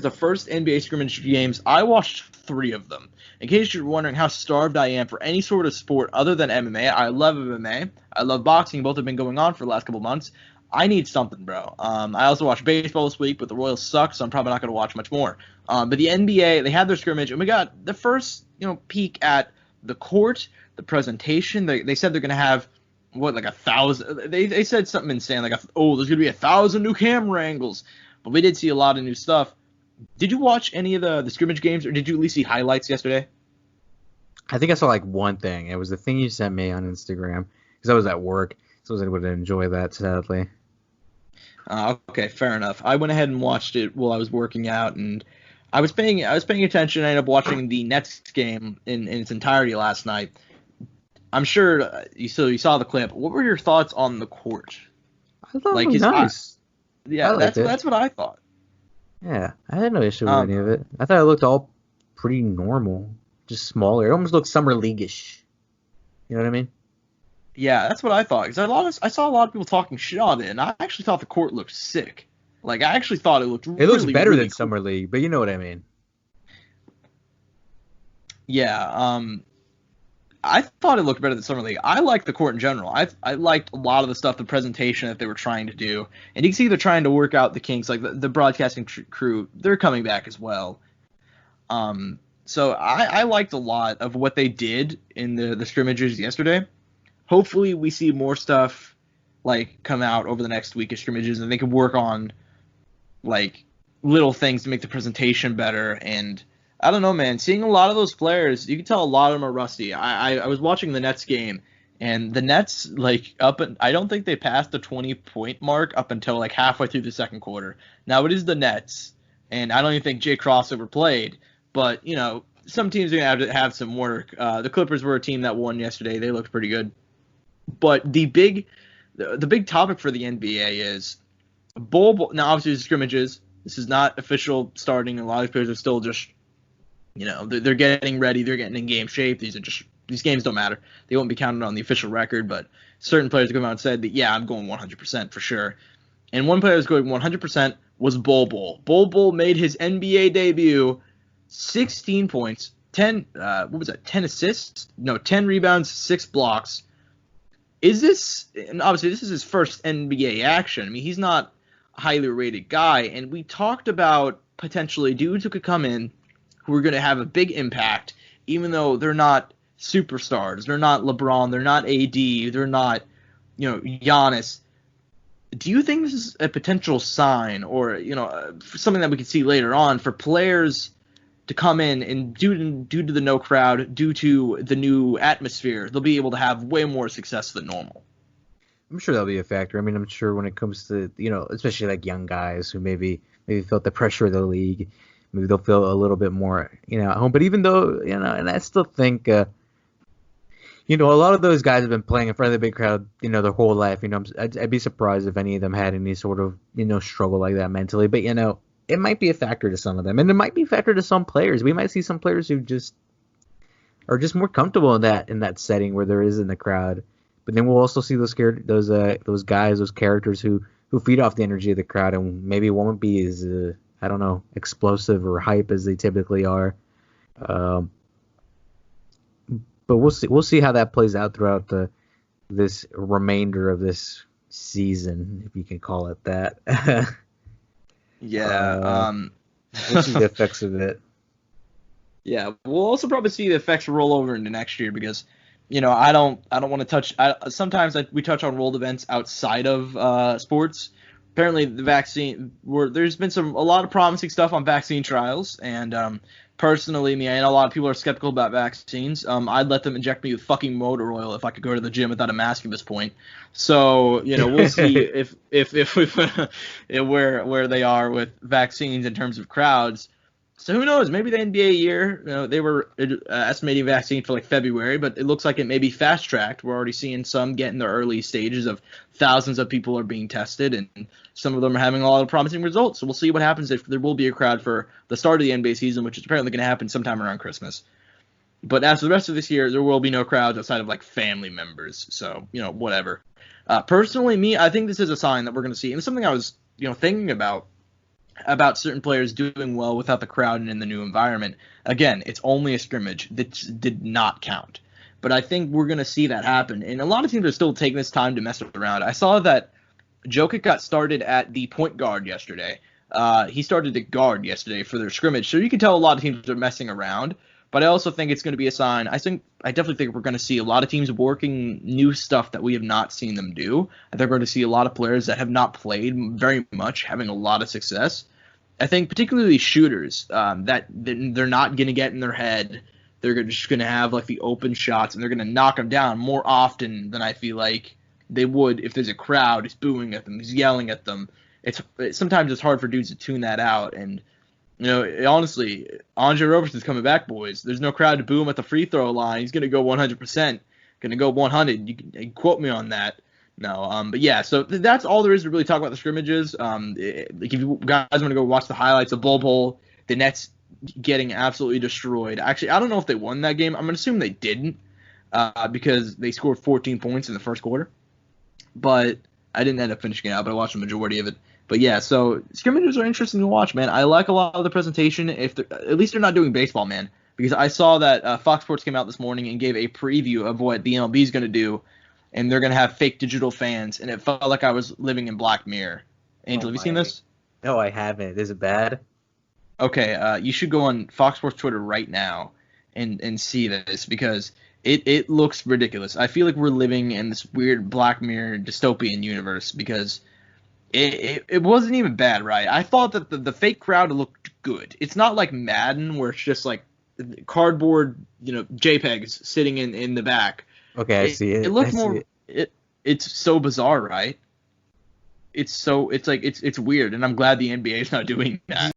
the first NBA scrimmage games. I watched 3 of them. In case you're wondering how starved I am for any sort of sport other than MMA, I love MMA. I love boxing. Both have been going on for the last couple months. I need something, bro. I also watched baseball this week, but the Royals suck, so I'm probably not going to watch much more. But the NBA, they had their scrimmage, and we got the first, peek at the court, the presentation. They said they're going to have, like 1,000. They said something insane, like, there's going to be 1,000 new camera angles. But we did see a lot of new stuff. Did you watch any of the scrimmage games, or did you at least see highlights yesterday? I think I saw like one thing. It was the thing you sent me on Instagram because I was at work, so I was able to enjoy that, sadly. Okay, fair enough. I went ahead and watched it while I was working out, and I was paying attention. I ended up watching the Nets game in its entirety last night. I'm sure you saw the clip. What were your thoughts on the court? I thought it was nice. That's what I thought. Yeah, I had no issue with any of it. I thought it looked all pretty normal, just smaller. It almost looked summer league-ish. You know what I mean? Yeah, that's what I thought. Because I saw a lot of people talking shit on it, and I actually thought the court looked sick. Like, I actually thought it looked really, it looks better really than cool. Summer League, but you know what I mean. Yeah, I thought it looked better than Summer League. I liked the court in general. I liked a lot of the stuff, the presentation that they were trying to do. And you can see they're trying to work out the kinks. Like, the broadcasting crew, they're coming back as well. So I liked a lot of what they did in the scrimmages yesterday. Hopefully we see more stuff, like, come out over the next week of scrimmages, and they can work on, like, little things to make the presentation better. And I don't know, man. Seeing a lot of those players, you can tell a lot of them are rusty. I was watching the Nets game, and the Nets, like, I don't think they passed the 20-point mark up until, like, halfway through the second quarter. Now, it is the Nets, and I don't even think Jay Crossover played. But, some teams are going to have some work. The Clippers were a team that won yesterday. They looked pretty good. But the big topic for the NBA is bowl. Now, obviously, the scrimmages. This is not official starting. A lot of players are still just, they're getting ready. They're getting in game shape. These games don't matter. They won't be counted on the official record. But certain players have come out and said that, yeah, I'm going 100% for sure. And one player who's going 100% was Bol Bol. Bol Bol made his NBA debut, 16 points, 10 assists? No, 10 rebounds, 6 blocks. And obviously this is his first NBA action. I mean, he's not a highly rated guy, and we talked about potentially dudes who could come in who are going to have a big impact, even though they're not superstars. They're not LeBron. They're not AD. They're not, Giannis. Do you think this is a potential sign or, something that we could see later on for players to come in and due to the no crowd, due to the new atmosphere, they'll be able to have way more success than normal? I'm sure that'll be a factor. I mean, I'm sure when it comes to, especially like young guys who maybe felt the pressure of the league, maybe they'll feel a little bit more, at home. But even though, and I still think, a lot of those guys have been playing in front of the big crowd, their whole life. I'd be surprised if any of them had any sort of, struggle like that mentally. But, it might be a factor to some of them, and it might be a factor to some players. We might see some players who just are just more comfortable in that setting where there isn't the crowd. But then we'll also see those guys, those characters who feed off the energy of the crowd and maybe won't be as explosive or hype as they typically are. But we'll see how that plays out throughout this remainder of this season, if you can call it that. Yeah. We'll see the effects of it. Yeah, we'll also probably see the effects roll over into next year because, I don't want to touch. Sometimes we touch on world events outside of sports. Apparently, the vaccine. There's been a lot of promising stuff on vaccine trials, and personally, I know a lot of people are skeptical about vaccines. I'd let them inject me with fucking motor oil if I could go to the gym without a mask at this point. So, we'll see if where they are with vaccines in terms of crowds. So who knows? Maybe the NBA year, they were estimating vaccine for like February, but it looks like it may be fast tracked. We're already seeing some get in the early stages of thousands of people are being tested, and some of them are having a lot of promising results. So we'll see what happens if there will be a crowd for the start of the NBA season, which is apparently going to happen sometime around Christmas. But as for the rest of this year, there will be no crowds outside of like family members. So, whatever. Personally, I think this is a sign that we're going to see, and something I was, thinking about. about certain players doing well without the crowd and in the new environment. Again, it's only a scrimmage. That did not count. But I think we're going to see that happen. And a lot of teams are still taking this time to mess around. I saw that Jokic got started at the point guard yesterday. He started at guard yesterday for their scrimmage. So you can tell a lot of teams are messing around. But I also think it's going to be a sign. I definitely think we're going to see a lot of teams working new stuff that we have not seen them do. I think we're going to see a lot of players that have not played very much having a lot of success. I think particularly shooters that they're not going to get in their head. They're just going to have like the open shots and they're going to knock them down more often than I feel like they would if there's a crowd who's booing at them, who's yelling at them. Sometimes it's hard for dudes to tune that out. And honestly, Andre Roberson's coming back, boys. There's no crowd to boo him at the free throw line. He's going to go 100%. Going to go 100. You can quote me on that. No, but yeah, so that's all there is to really talk about the scrimmages. Like if you guys want to go watch the highlights of Bol Bol, the Nets getting absolutely destroyed. Actually, I don't know if they won that game. I'm going to assume they didn't because they scored 14 points in the first quarter. But I didn't end up finishing it out, but I watched the majority of it. But yeah, so scrimmages are interesting to watch, man. I like a lot of the presentation. At least they're not doing baseball, man, because I saw that Fox Sports came out this morning and gave a preview of what the MLB is going to do, and they're going to have fake digital fans, and it felt like I was living in Black Mirror. Angel, have you seen this? No, I haven't. Is it bad? Okay, you should go on Fox Sports Twitter right now and see this because it looks ridiculous. I feel like we're living in this weird Black Mirror dystopian universe because it wasn't even bad, right? I thought that the fake crowd looked good. It's not like Madden where it's just like cardboard, JPEGs sitting in the back. Okay, I see it. It looks more. It's so bizarre, right? It's weird, and I'm glad the NBA is not doing that.